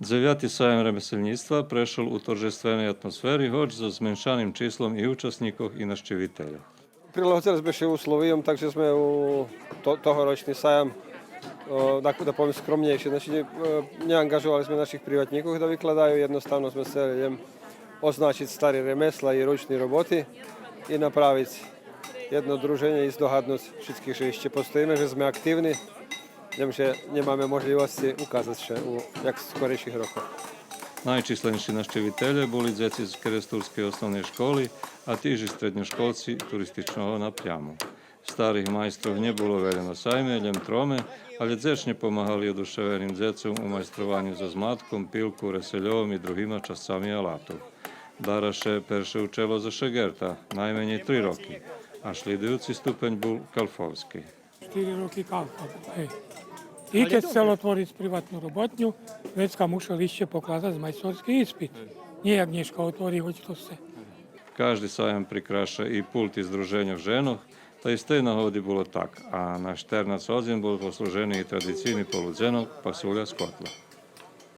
Дев'ятий sajam ремесельництва пройшов у торжественній атмосфері, хоч за зменшаним числом і учасників, і навчителів. Prilagodzili sme še Slovijom, takže sme tohoročný sajam da poviem skromnejšie. Znači, neangažovali sme našich privatníkov da vykladaju, jednostavno sme se označiti stari remesla i ručni roboti i napraviti jedno druženje i zdohadnúť všetkých, že ešte postojíme, že sme aktívni, že nemáme možnosti ukázať še u jak skorejších rokoch. Najčисленніші навчителі були діти з Керестурської основної школи, а ті ж середньошколці туристичного напряму. Старих майстрів не було veľa na sajme, len trome, ale dzečne pomáhali oduševеним децам у майструванні за зматком, пилку, ресельом і другими частцями алату. Дараше перше учило за Шегерта, najmenej 3 роки, а слідуючий ступень був Калфовський. 4 roky Kalfov, hej. I keď chcel otvoriť privatnú robotňu, vecka musel ešte pokladať majstorský ispit. Nijak dneška otvorí, hoď to chce. Кожний sajam прикрашає і пульт із друження в женах, та й з тієї нагоди було так. А на 14 годин був послужений і традиційний полудзенок пасуля з котла.